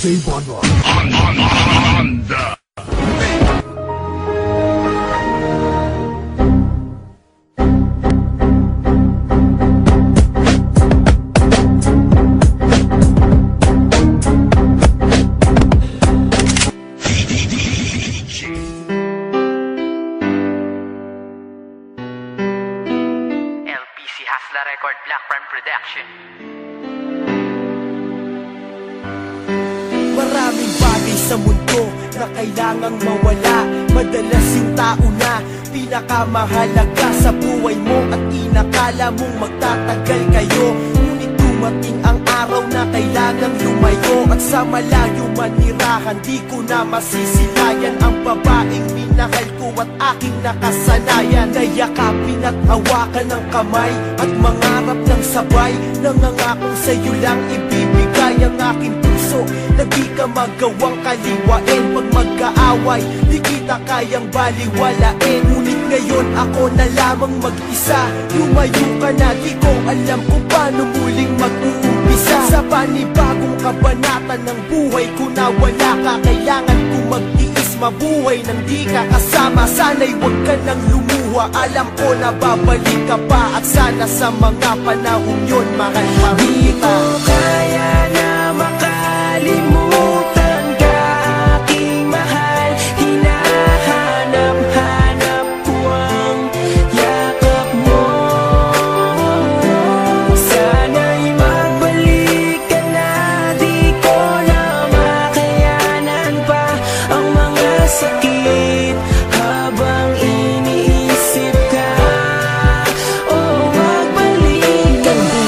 DJ Banda. LPC Hasla Record, Black Prime Production. Maraming bagay sa mundo na kailangang mawala. Madalas yung tao na pinakamahalaga sa buhay mo at inakala mong magtatagal kayo. Ngunit dumating ang araw na kailangang lumayo, at sa malayo manirahan di ko na masisilayan ang babaeng minahal ko at aking nakasanayan. Nayakapin at hawakan ng kamay at mangarap ng sabay. Nangangakong sa'yo lang ibibigay ang aking puso na di ka magawang kaliwain. Pag magkaaway, di kita kayang baliwalain. Ngunit ngayon ako na lamang mag-isa. Lumayo ka na, di ko alam kung paano muling mag-uumpisa. Sa panibagong kabanata ng buhay ko na wala ka. Kailangan ko magtiis, mabuhay nang di ka kasama. Sana'y huwag ka nang lumuha, alam ko na babalik ka pa. At sana sa mga panahon yun, mahal pa Di ko kaya na makalimutan ka, aking mahal. Hinahanap-hanap ko ang yakap mo. Sana'y magbalik ka na, di ko na makayanan pa ang mga sakit habang iniisip ka. Oh, magbalik ka na.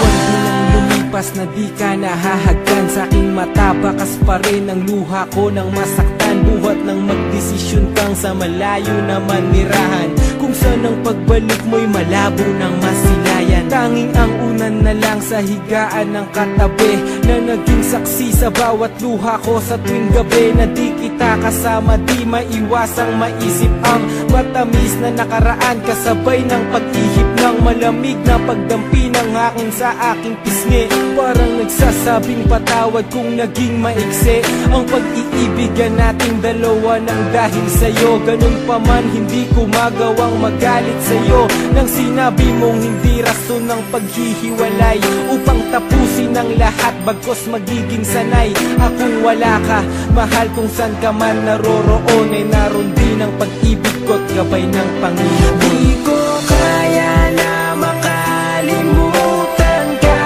Lumipas na di ka nahahagkan sa aking mata, bakas pa rin ang luha ko nang masaktan. Buhat ng magdesisyon kang sa malayo na manirahan, kung saan ang pagbalik mo'y malabo ng masilayan. Tanging ang unan na lang sa higaan ng katabi, na naging saksi sa bawat luha ko sa tuwing gabi. Na di kita kasama, di maiwasang maisip ang matamis na nakaraan, kasabay ng pag-ihip ng malamig na pagdampi ng hangin sa aking pisngi. Parang nagsasabing patawad kung naging maiksi ang pag-iibigan nating dalawa ng dahil sa'yo. Ganun pa man, hindi ko magawang magalit sa'yo nang sinabi mong hindi rason ng paghihiwalay upang tapusin ang lahat, bagkos magiging sanay akong wala ka. Mahal, kung saan ka man naroroon, ay naroon din ang pag-ibig ko't gabay ng Panginoon. Di ko kaya na makalimutan ka,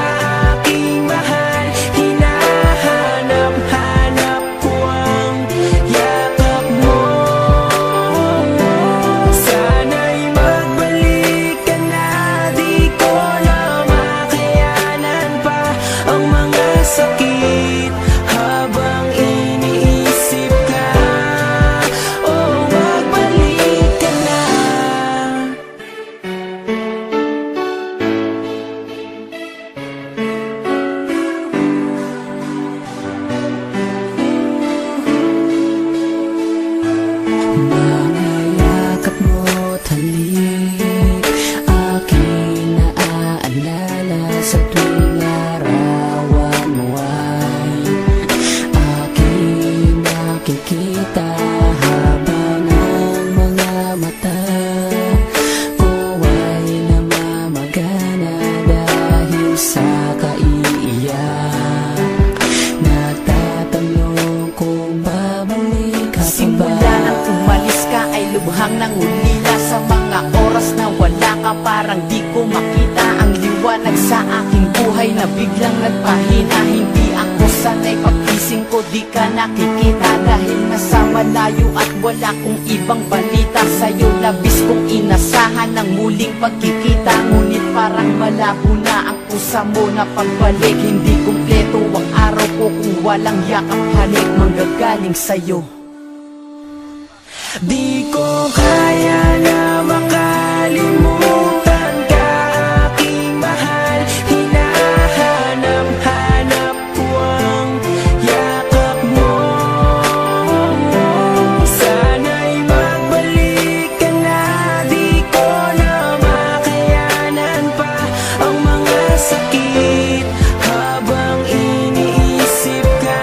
aking mahal. Hinahanap-hanap ko ang yakap mo. Sana'y magbalik ka na, di ko na makayanan pa ang mga sakit habang iniisip ka. Oh, magbalik ka na. Mga yakap mo't halik, aking naaalala sa tuwing larawan mo ay aking nakikita habang ang mga mata ko ay namamagana dahil sa kaiiyak. Nagtatanong kung babalik ka pa ba. Simula nang umalis ka ay lubhang nangulila. Sa mga oras na wala ka, parang di ko makita ang liwanag sa aking buhay na biglang nagpahina. Hindi ako sanay, pagkising ko di ka nakikita dahil nasa malayo at wala kong ibang balita sa'yo. Labis kong inasahan ng muling pagkikita, ngunit parang malabo na ang pusa mo na pagbalik. Hindi kumpleto ang araw ko kung walang yakap, halik manggagaling sa'yo. Di ko kaya na makalimutan ka, aking mahal. Hinahanap-hanap ko ang yakap mo. Sana'y magbalik ka na, di ko na makayanan pa ang mga sakit habang iniisip ka.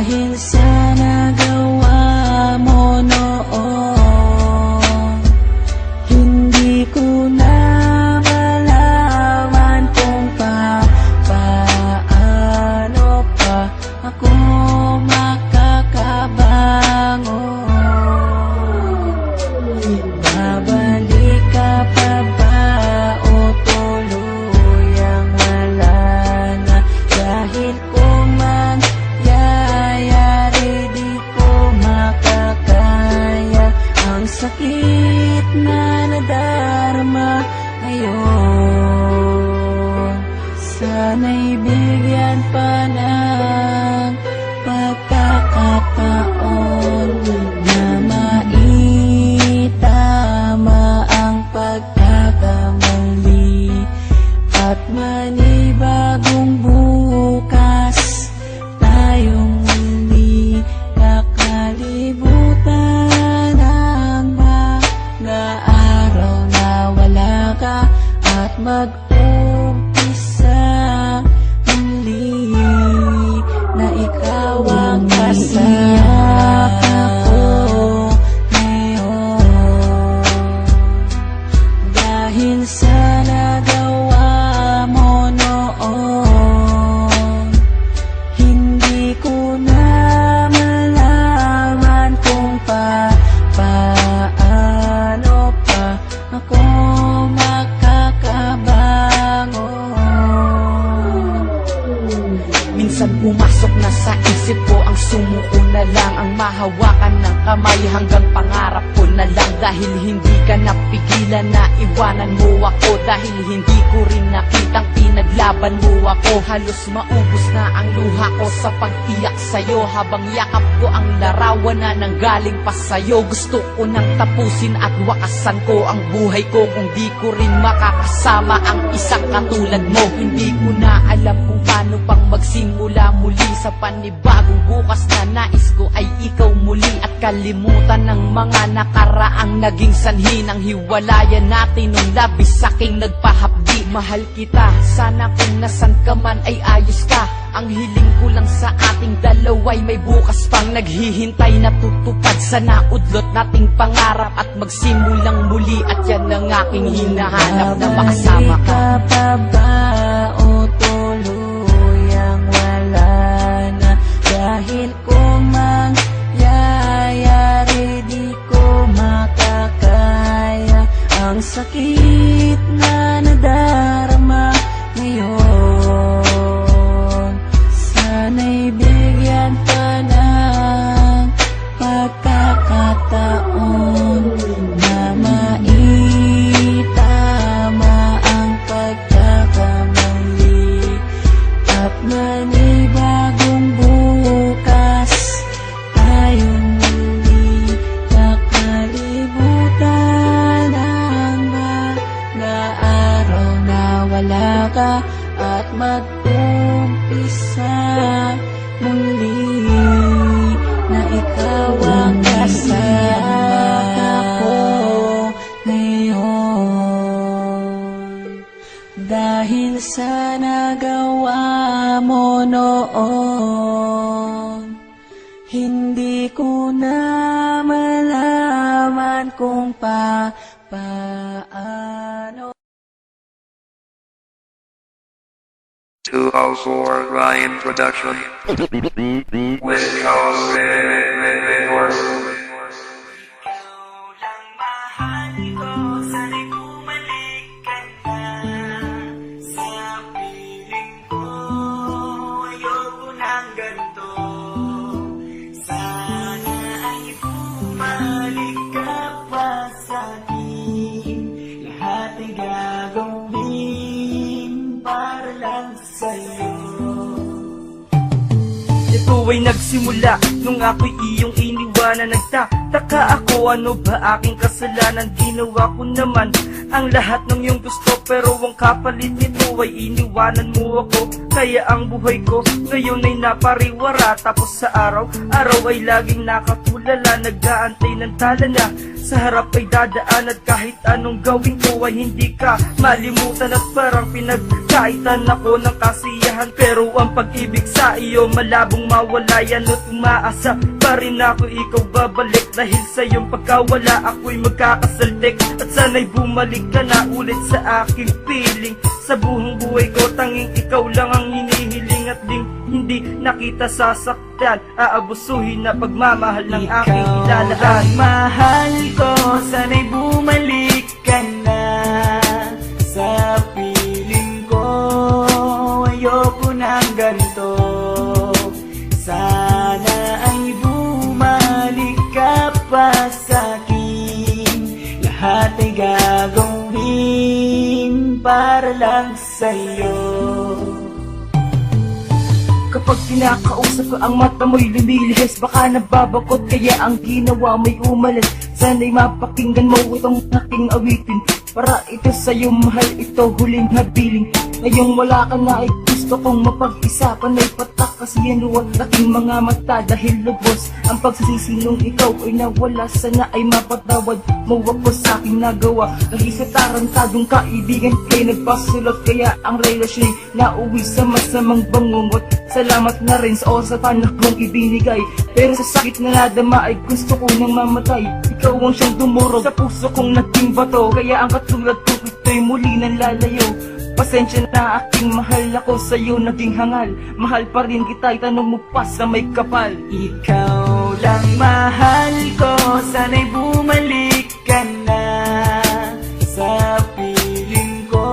Dahil sa nagawa mo noon, hindi ko na malaman kung paano pa ako makakabangon. Babalik ka pa ba o tuluyang wala na? Dahil kung mangyayari di ko makakaya ang sakit na nadarama ngayon. Sana'y bigyan pa ng pagkakataon na maitama ang pagkakamali at manibagong bukas tayong muli kakalibutan ang mga araw na wala ka at mag-umpisa muli na ikaw ang kasama ko ngayon. Dahil sa nagawa mo noon, hindi ko na malaman kung paano pa ako makakabangon. Minsan pumasok na sa isip ko ang sumuko na lang, ang mahawakan ng kamay hanggang pangarap ko na lang. Dahil hindi ka napigilan na iwanan mo ako, dahil hindi ko rin nakitang pinaglaban mo ako. Halos maubos na ang luha ko sa pag-iyak sa'yo, habang yakap ko ang larawan na nanggaling pa sa'yo. Gusto ko nang tapusin at wakasan ko ang buhay ko kung di ko rin makakasama ang isang katulad mo. Hindi ko na alam kung paano pang magsimula muli sa panibagong bukas na nais ko ay ikaw muli, at kalimutan ng mga nakaraang naging sanhi ng hiwalayan natin nung labis saking nagpahapdi. Mahal kita, sana kung nasan ka man ay ayos ka. Ang hiling ko lang sa ating dalaway may bukas pang naghihintay na tutupad. Sana udlot nating pangarap at magsimulang muli, at yan ang aking hinahanap na makasama ka. Babalik ka pa ba o tuluyang wala na? Dahil kung mangyayari di ko makakaya ang sakit na nadarama ngayon. Sana'y bigyan pa ng pagkakataon na maitama ang pagkakamali at manibagong bukas tayong muli kakalibutan ang mga araw na wala ka at mag-umpisa muli na ikaw ang kasama ko ngayon. Dahil sa nagawa mo noon, hindi ko na malaman kung paano. 204 Ryan Production. West Coast Records. Ito ay nagsimula nung ako'y iyong iniwanan. Nagtataka ako, ano ba aking kasalanan? Ginawa ko naman ang lahat ng iyong gusto, pero ang kapalit nito ay iniwanan mo ako. Kaya ang buhay ko ngayon ay napariwara. Tapos sa araw-araw ay laging nakatulala, nag-aantay ng tala na Sa harap ay dadaan at kahit anong gawin ko ay hindi ka malimutan. At parang pinagkaitan ako ng kasiyahan, pero ang pag-ibig sa iyo malabong mawala yan. At umaasa pa rin ako ikaw babalik, dahil sa iyong pagkawala ako'y magkakasaltik. At sana'y bumalik ka na ulit sa aking piling. Sa buong buhay ko tanging ikaw lang ang hinihiling, at hindi nakita sasaktan, aabusuhin na pagmamahal ng aking ilalaan. Ang mahal ko, sana'y bumalik ka na sa piling ko. Ayoko ng ganito, sana ay bumalik ka pa sa'kin. Lahat ay gagawin para lang sa'yo. Kapag pinakausap ko ang mata mo'y lumilihis, baka nababakot kaya ang ginawa mo'y umalis. Sana'y mapakinggan mo itong aking awitin, para ito sa'yo mahal, ito huling habiling. Ngayong wala ka na ay gusto kong mapag-isapan, ay patak kasi yan ang aking mga mata, dahil lubos ang pagsisisi nung ikaw ay nawala. Sana ay mapatawad mo ako sa aking nagawa, dahil sa tarantadong kaibigan kay nagpasulot, kaya ang relasyon ay nauwi sa masamang bangungot. Salamat na rin sa oras at panahong ibinigay, pero sa sakit na nadama ay gusto ko nang mamatay. Ikaw ang siyang dumurog sa puso kong naging bato, kaya ang katulad ko ito'y muli nang lalayo. Pasensya na aking mahal, ako sa'yo naging hangal. Mahal pa rin kita, itanong mo pa sa may kapal. Ikaw lang mahal ko, sana'y bumalik ka na sa piling ko.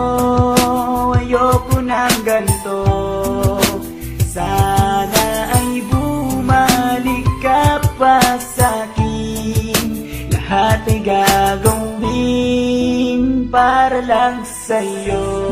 Ayoko ng ganito, sana ay bumalik ka pa sa'kin. Lahat ay gagawin para lang sa'yo.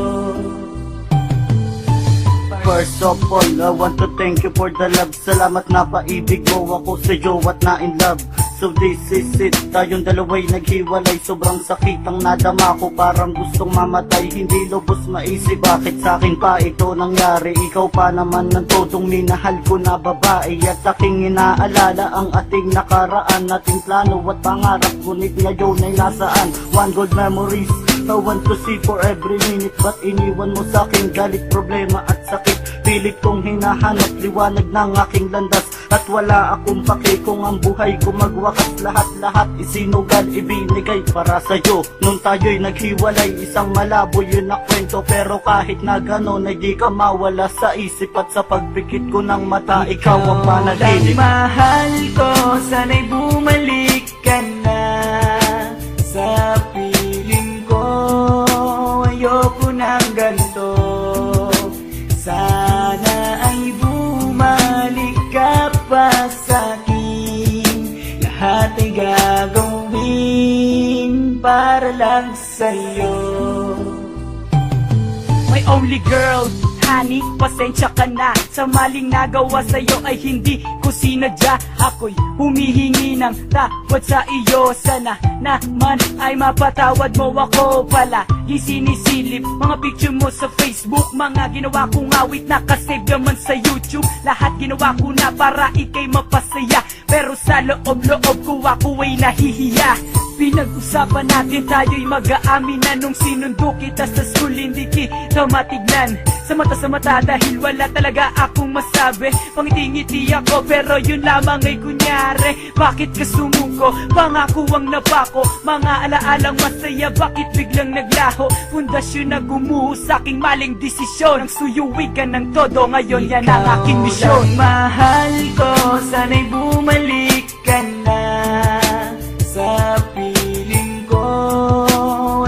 First of all, I want to thank you for the love. Salamat na paibig mo ako sa'yo at na in love. So this is it, tayong dalawa'y naghiwalay. Sobrang sakit ang nadama ko, parang gustong mamatay. Hindi lubos maisip bakit sa'kin pa ito nangyari. Ikaw pa naman ng todong minahal ko na babae, at aking inaalala ang ating nakaraan. Ating plano at pangarap, ngunit ngayon ay nasaan. One good memories I want to see for every minute, but iniwan mo sa'kin galit, problema at sakit. Pilit kong hinahanap liwanag ng aking landas, at wala akong pake kung ang buhay ko magwakas. Lahat-lahat isinugal, ibinigay para sa'yo. Nung tayo'y naghiwalay, isang malabo yun na kwento, pero kahit na ganon ay di ka mawala sa isip. At sa pagpikit ko ng mata, ikaw ang panaginip. Mahal ko, sana'y bumalik ka na sa piling ko. Ayoko ng ganito, sana ay bumalik ka pa sa'kin. Lahat ay gagawin para lang sa'yo. My only girl, honey, pasensya ka na sa maling nagawa sa'yo ay hindi ko sinadya. Ako'y humihingi ng tawad sa iyo, sana naman ay mapatawad mo ako. Pala sinisilip mga picture mo sa Facebook, mga ginawa kong awit nakasave naman sa YouTube. Lahat ginawa ko na para ikay mapasaya, pero sa loob-loob ko ako ay nahihiya. Pinag-usapan natin tayo'y mag-aamin na nung sinundo kita sa school, hindi kita matignan sa mata dahil wala talaga akong masabi. Pangiti-ngiti ako pero yun lamang ay kunyari. Bakit ka sumuko? Pangako ang napako, mga alaalang masaya, bakit biglang naglaho? Pundasyon na gumuho sa aking maling desisyon, ang suyuwi ka ng todo, ngayon yan ang aking misyon. Mahal ko, sana'y bumalik ka na sa piling ko.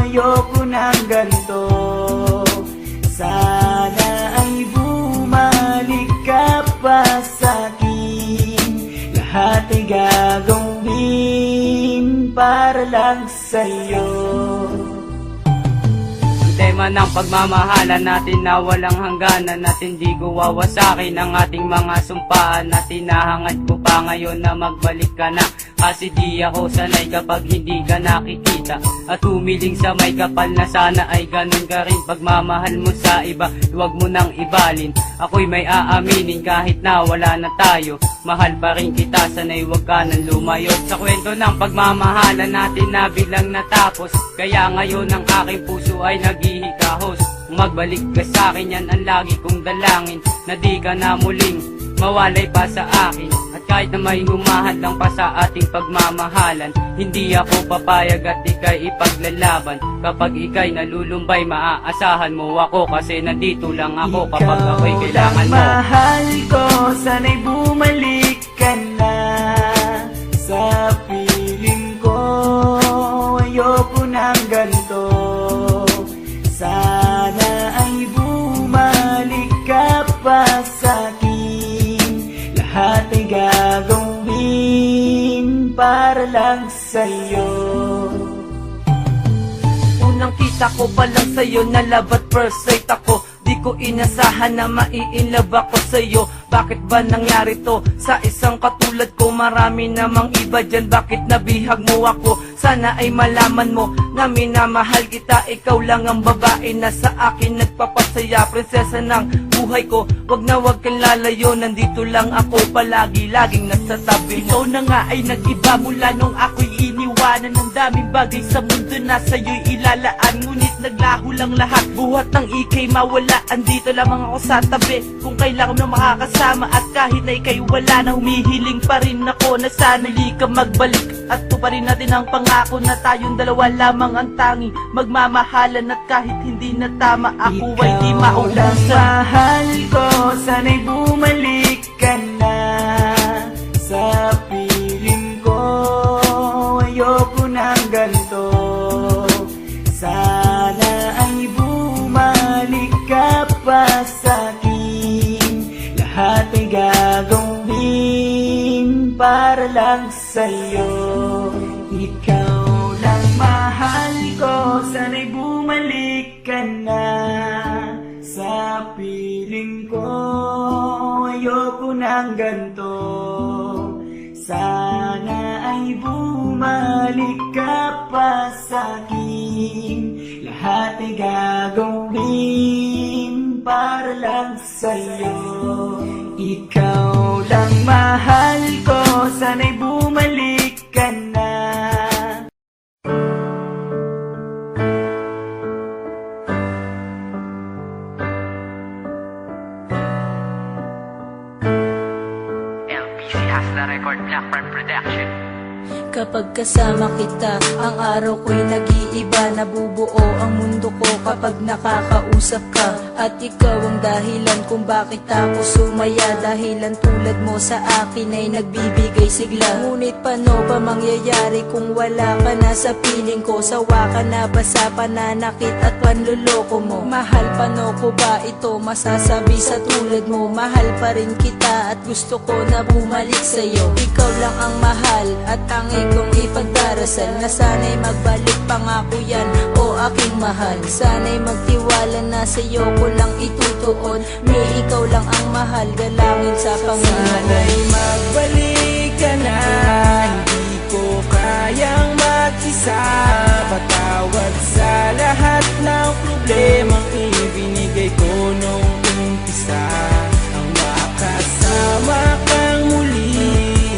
Ayoko ng ganito, sana ay bumalik ka pa sa'kin. Lahat ay gagawin para lang sa'yo. Tema ng pagmamahalan natin na walang hangganan, at hindi ko wawasakin ang ating mga sumpaan. At hinahangad ko pa ngayon na magbalik ka na, kasi di ako sanay kapag hindi ka nakikita. kita at humiling sa may kapal na sana ay ganun ka rin. Pagmamahal mo sa iba, huwag mo nang ibalin. Ako'y may aaminin kahit na wala na tayo, mahal pa rin kita, sana'y huwag ka nang lumayo. Sa kwento ng pagmamahalan natin na biglang natapos, kaya ngayon ang aking puso ay naghihikahos. Kung magbalik ka sa akin, yan ang lagi kong dalangin, na di ka na muling mawalay pa sa akin. At kahit na may humahadlang pa sa ating pagmamahalan, hindi ako papayag at ika'y ipaglalaban. Kapag ika'y nalulumbay, maaasahan mo ako, kasi nandito lang ako kapag ako'y kailangan mo. Mahal ko, sana'y bumalik ka na sa piling ko. Ayoko ng ganito, sana ay bumalik ka pa sa'kin. Lahat ay gagawin para lang sa'yo. Unang kita ko pa lang sa'yo, na love at first sight ako. Di ko inasahan na mai-inlove ako sa'yo. Bakit ba nangyari to sa isang katulad ko? Marami namang iba dyan, bakit nabihag mo ako? Sana ay malaman mo na minamahal kita. Ikaw lang ang babae na sa akin nagpapasaya, prinsesa ng buhay ko. Wag na wag kang lalayo, nandito lang ako palagi, laging nasa tabi mo. Ikaw na nga ay nag-iba mula nung ako'y iniwanan. Ng daming bagay sa mundo na sa'yo'y ilalaan, ngunit naglaho lang lahat. Buhat ng ikay mawala, andito lamang ako sa tabi. Kung kailangan mo makakasama at kahit na ikay wala na, humihiling pa rin ako na sana di ka magbalik. At tuparin natin ang pangako na tayong dalawa lamang ang tanging magmamahalan. At kahit hindi na tama, ako ay di mauusan. Mahal ko, sana'y bumalik ka na sa piling ko. Ayoko ng ganito, sana ay bumalik ka pa sa'kin. Lahat ay gagawin para lang sa'yo. Ikaw lang mahal ko, sana'y bumalik ka na sa piling ko. Ayoko ng ganito, sana ay bumalik ka pa sa'kin. Lahat ay gagawin para lang sa'yo. Ikaw lang mahal ko, sana'y bumalik ka na. LPC Hasla Record Black Prime Production. Kapag kasama kita, ang araw ko'y nag-iiba. Nabubuo ang mundo ko kapag nakakausap ka. At ikaw ang dahilan kung bakit ako sumaya. Dahilan tulad mo sa akin ay nagbibigay sigla. Ngunit paano ba mangyayari kung wala ka na sa piling ko? Sawa ka na ba sa pananakit at panluloko mo? Mahal, paano ko ba ito masasabi sa tulad mo? Mahal pa rin kita at gusto ko na bumalik sa'yo. Ikaw lang ang mahal at tangi kong ipagdarasal na sana'y magbalik, pangako yan o aking mahal. Sana'y magtiwala na sa'yo ko lang itutuon. May ikaw lang ang mahal, galangin sa Panginoon. Sana'y magbalik ka na, hindi ko kayang mag-isa. Patawad sa lahat ng problemang ibinigay ko nung umpisa. Ang makasama kang muli,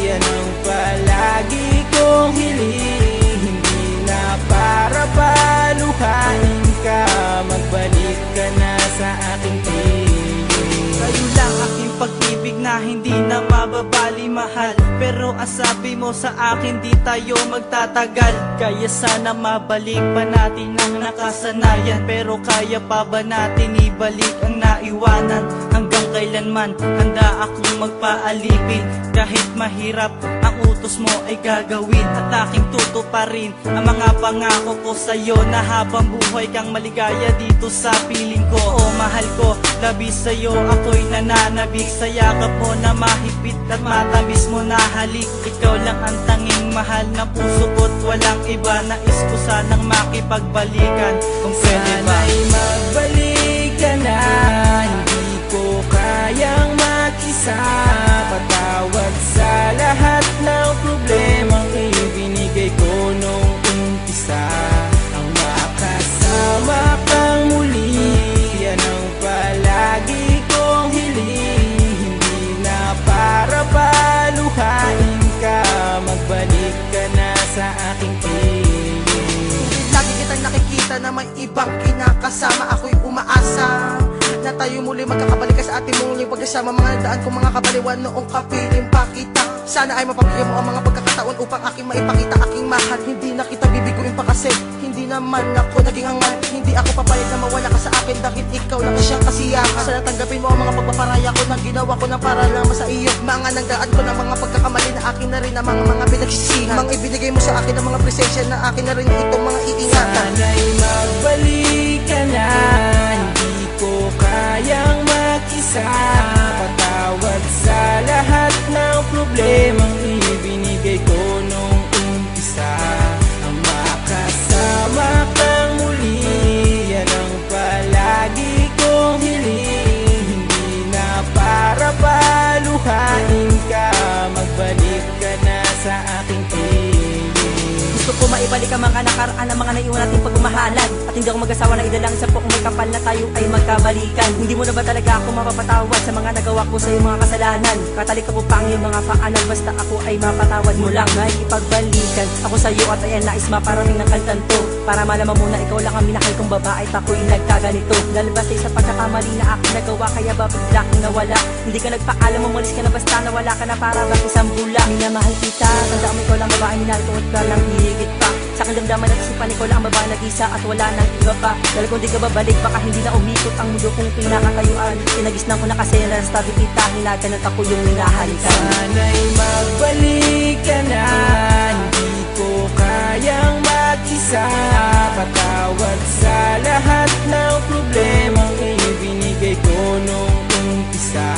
yan ang palagi kong hiling. Hindi na para paluhain ka, magbalik ka na sa aking piling. Kayo lang aking pag-ibig na hindi na mababali, mahal. Pero ang sabi mo sa akin, di tayo magtatagal. Kaya sana mabalik pa natin ang nakasanayan. Pero kaya pa ba natin ibalik ang naiwanan? Hanggang kailanman handa akong magpaalipin. Kahit mahirap, ang utos mo ay gagawin. At aking tutuparin ang mga pangako ko sa'yo, na habang buhay kang maligaya dito sa piling ko. O mahal ko, labis sa'yo ako'y nananabik. Sa yakap mo na mahigpit at matamis mo na halik. Ikaw lang ang tanging mahal na puso ko't walang iba. Nais ko sanang makipagbalikan kung pwede ba. Sana'y magbalik ka na, hindi ko kayang mag-isa. Patawad sa lahat ng problemang ibinigay ko nung umpisa. na may ibang kinakasama. Ako'y umaasa na tayo muli magkakabalik sa ating muling pagkasama. Mga nagdaan kong mga kabaliwan noong kapiling pa kita. Sana ay mapabigyan mo ang mga pagkakataon upang aking maipakita aking mahal. Hindi na kita bibiguin pa kasi hindi naman ako naging hangal. Hindi ako papayag na mawala ka sa akin dahil ikaw lang siyang kasiyahan. Sana tanggapin mo ang mga pagpaparaya ko na ginawa ko na para lang sa iyo. Mga nagdaan ko ng mga pagkakamali na akin na rin ang mga pinagsisihan. Mga ibinigay mo sa akin ng mga presensya na akin na rin itong mga iingatan. Sana'y magbalik ka na, hindi ko kayang mag-isa. Patawad sa lahat ng problemang ibinigay ko nung umpisa. Ang makasama kang muli, yan ang palagi kong hiling. Hindi na para paluhain ka, magbalik ka na sa aking piling. Gusto ko maibalik ang mga nakaraan ng mga naiwan nating pagmamahalan. At hindi ako mag-asawa na idalangin sa kung may kapal na tayo ay magkabalikan. Hindi mo na ba talaga ako mapapatawad sa mga nagawa ko sa iyong mga kasalanan? Katalik ka po pang iyong mga paanan, basta ako ay mapatawad mo lang. May ipagbalikan ako sa iyo at ayan nais maparaming ng kantan to. Para malaman mo na ikaw lang ang minahal kong babae at ako'y nagkaganito. Dahil basta sa pagkakamali na aking nagawa, kaya ba bigla kang nawala? Hindi ka nagpaalam, umalis ka na basta nawala ka na para bang isang bula. Minamahal kita, tanda mo ikaw lang babae, minahal ko at ka lang hihigit pa. Sa aking damdaman at isipan, ikaw lang ang babae nag-isa at wala nang iba pa. Dahil kung di ka babalik, baka hindi na umikot ang mundo kong pinakatayuan. Tinagisnan ko na kasi narastabi kita, hinagan at ako yung minahalikan. Sana'y magbalik ka na, hindi ko kayang mag-isa. Patawad sa lahat ng problemang ibinigay ko nung umpisa.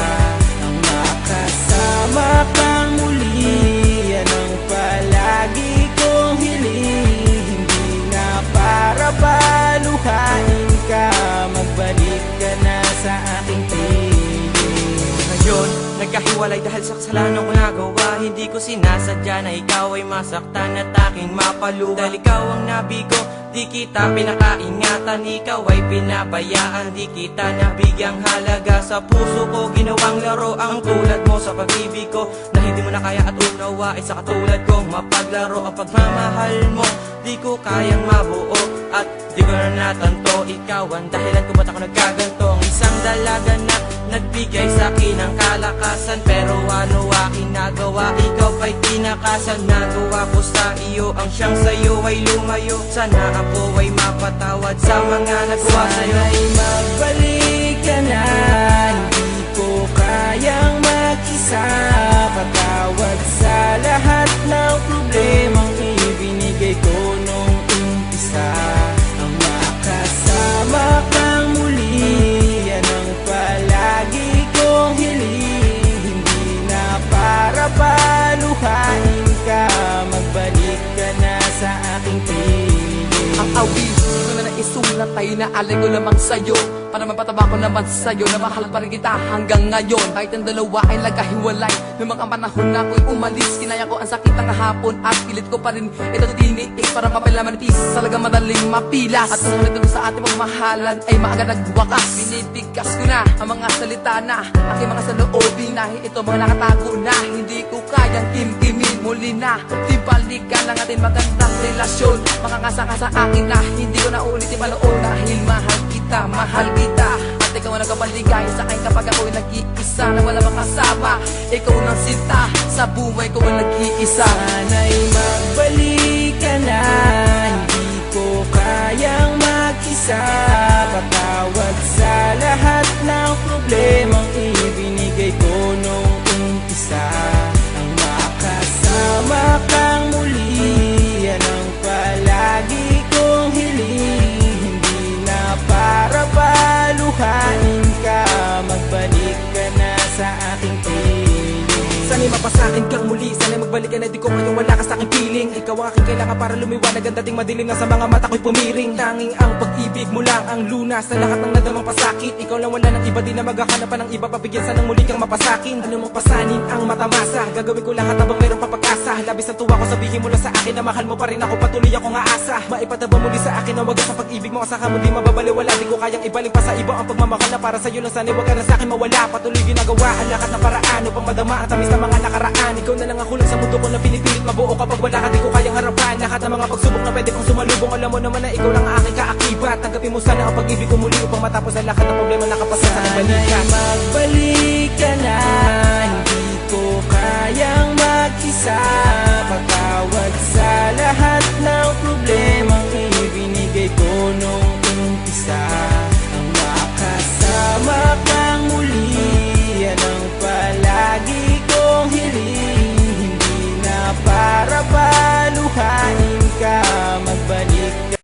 Ang makasama kang muli, yan ang palagi kong hiling. Hindi na para paluhain ka, magbalik ka na sa aking piling. Ngayon, nagkahiwalay dahil sa kasalanan ko nagawa. Hindi ko sinasadya na ikaw ay masaktan at aking mapaluha. Dahil ikaw ang nabigo, di kita pinakaingatan. Ikaw ay pinabayaan, di kita nabigyang halaga. Sa puso ko ginawang laro ang tulad mo sa pag-ibig ko, na hindi mo na kaya at unawain sa katulad kong mapaglaro. Ang pagmamahal mo, di ko kayang mabuo at di ko na natanto. Ikaw ang dahilan kung ba't ako nagkaganto. Ang isang dalaga na nagbigay sa akin ng kalakasan, pero ano aking nagawa? Ikaw pa'y tinakasan. Nagawa ko sa iyo ang siyang sa'yo ay lumayo. Sana ako ay mapatawad sa mga nagawa sa'yo. Sana'y magbalik ka na, hindi ko kayang mag-isa. Patawad sa lahat ng problemang ibinigay ko nung umpisa. Ang makasama kang muli, yan ang palagi kong hiling. Hindi na para paluhain ka, magbalik ka na sa aking piling. Ang awit, ito na naisulat tayo na alay ko lamang sa'yo. Para mapataba ko naman sa'yo na mahal pa rin kita hanggang ngayon. Kahit ang dalawa ay nagkahiwalay, noong mga panahon na ako'y umalis, kinaya ko ang sakit ng hapon at pilit ko pa rin ito tinitik para mapalamanipis. Talagang madaling mapilas, at ang nito sa ating pagmahalan ay maaga nagwakas. Binibigkas ko na ang mga salita na aking mga saloobin, dahil ito mga nakatago na hindi ko kayang kimkimin. Muli na, tibalikan ang ating magandang relasyon. Makangasa ka sa akin na hindi ko na ulit ipanood, dahil mahal kita, mahal kita. At ikaw ang nagkapaligay sa akin kapag ako'y nag-iisa na wala makasama. Ikaw ang sinta sa buhay ko ang nag-iisa. Sana'y magbalik ka na, hindi ko kayang mag-isa. Patawad sa lahat ng problemang ibinigay ko nung umpisa. Ang makasama kang muli, yan ang palagi kong hiling. Hindi na para paluhain ka, magbalik ka na sa aking piling. Sana'y mapasakin kang muli, sana'y magbalik ka na, di ko ngayon wala ka sa aking piling. Ikaw ang aking kailangan para lumiwanag ang dating madilim na sa mga mata ko'y pumiring. Tanging ang pag-ibig mo lang ang lunas sa lahat ng nadamang pasakit. Ikaw lang, wala ng iba, di na maghahanap pa ng iba. Papigyan sanang muli kang mapasakin. Ano mong pasanin ang matamasa, gagawin ko lahat habang mayroong papag-asa. Labis ang tuwa ko, sabihin mo lang sa akin na mahal mo pa rin ako, patuloy akong aasa. Maipataba muli sa akin na wagas sa pag-ibig mo, asaka mo di mababaliwala. Di ko kayang ibaling pa sa iba ang pagmamahal na para sa'yo lang, sana'y wag ka na sa akin mawala. Patuloy ginagawa ang lahat ng paraan upang madama ang tamis ng mga nakaraan. Ikaw na lang ang kulang sa mundo ko na pinipilit mabuo. Kapag wala ka di ko kayang harapan lahat ng mga pagsubok na pwede kong sumalubong. Alam mo naman na ikaw lang ang aking kaakibat. ka. Tanggapin mo sana ang pag-ibig ko muli upang matapos ang lahat ng problema na kapasa sa aking balikat. Magbalik ka na, hindi ko kayang mag-isa. Patawad sa lahat ng problemang ibinigay ko nung umpisa. Ang makasama kang muli, yan ang palagi kong hiling. Hindi na para paluhanin ka, magbalik ka.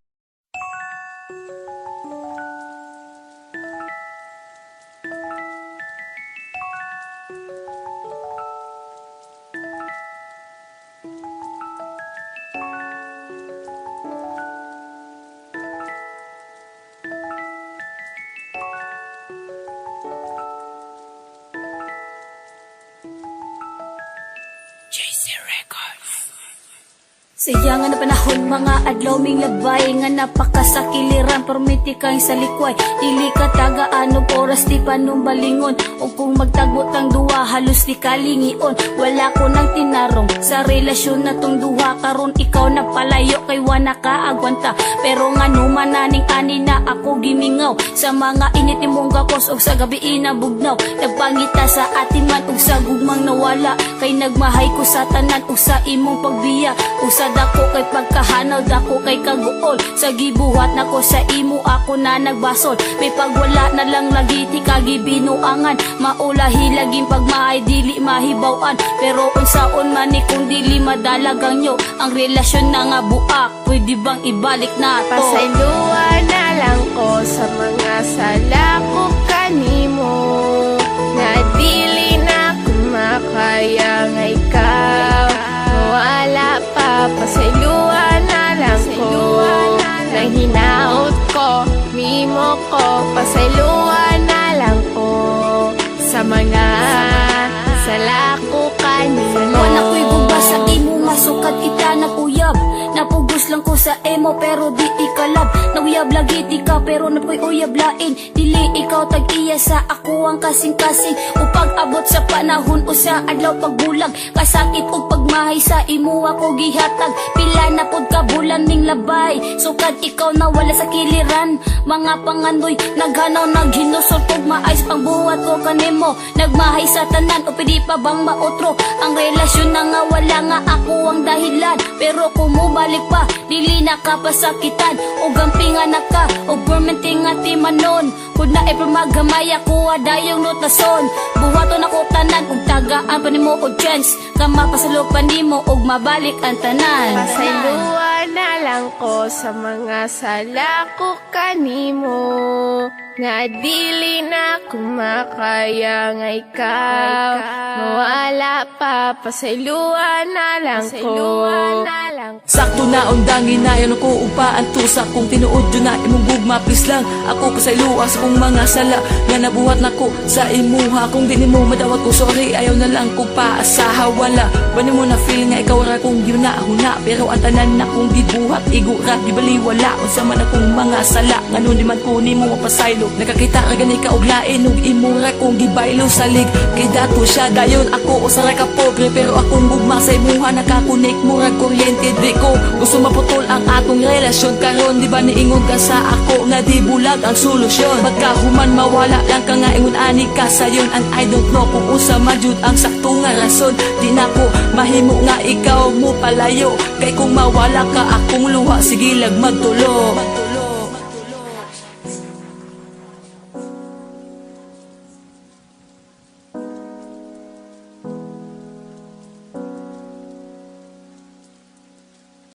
Sayang nga na panahon, mga adlaw ming labay nga napakasakiliran, permiti kang sa likway, dili ka tagaanong oras di panong balingon, o kung magtagot ang duwa halos di kalingion. Wala ko nang tinarong sa relasyon na tong duha, karon ikaw na palayo kay wana ka agwanta. Pero nga numan naning ani na ako gimingaw sa mga init ni mong gakos og sa gabi inabugnaw. Nagpangita sa atin man og sa gugmang nawala, kay nagmahay ko sa tanan og sa imong pagbiya. Usa dako kay pagkahanaw, dako kay kaguol, sa gibuhat nako sa imo ako na nagbasol. May pagwala na lang lagi ti kagibinuangan, maulahi laging pagmaay dili mahibaw-an. Pero unsaon man ni kung dili madalagang nyo ang relasyon na nga buak, pwede bang ibalik na to? Pasayloan na lang ko sa mga sala ko kanimo, na dili na kumakaya nga ikaw wala pa. Pasayloan na lang ko nang hinaot ko, mimo ko. Pasayloan na lang ko sa mga sala ko kanimo. Wala ko'y guba sa imo, masukat kita naguyab. Napugos lang ko sa emo pero di ikalab. Naguyab lagi di ka pero napoy uyab lain. Dili ikaw tag-iya sa ako ang kasing-kasing. Upag abot sa panahon o sa adlaw pagbulag, kasakit o pagmahay sa imo ako gihatag. Pila na pod ka bulan ning labay, sukad ikaw na wala sa kiliran. Mga panganoy naghanaw naghinusol kog maayos pang buhat ko kanimo. Nagmahay sa tanan o pwede pa bang maotro ang relasyon na nga wala nga ako ang dahilan. Pero kung mubalik pa dili na kapasakitan o gampingan na ka o permenting nga timanon. Kung na ipagamay ako adayong notason, buhaton ako tanan ug tagaan pa nimo og chance ka mapasalopan nimo ug mabalik ang tanan. Pasayloan na lang ko sa mga sala ko kanimo, nga dili na kumakaya nga ikaw mawala pa. Pasayloan na lang ko. Sakto na undangin na yan ako upa ang tusa. Kung tinuod yun na imong gugma, please lang ako pasayloa sa kong mga sala nga nabuhat na ko sa imuha. Kung di mo madawat ko, sorry, ayaw na lang ko paasaha. Wala ba ni mo na feel nga ikaw ra kong yuna-huna, pero ang tanan na kong gibuhat igura gibaliwala unsa man akong mga sala. Nganon di man ko ni mo mapasaylo, nakakita ra gani ka og lain ug imura kong gibaylo salig. Kay dato siya dayon ako usa ra ka pobre, pero akong gugma sa imuha nakakunik mo ra kuryente. Di ko gusto maputol ang atong relasyon karon, di ba niingon ka sa ako nga di bulag ang solusyon. Pagkahuman mawala lang ka nga ingon ani ka sayon, and I don't know kung usa majud ang sakto nga rason. Di na ko mahimo nga ikaw mo palayo, kay kung mawala ka akong luha sige lag magtulo.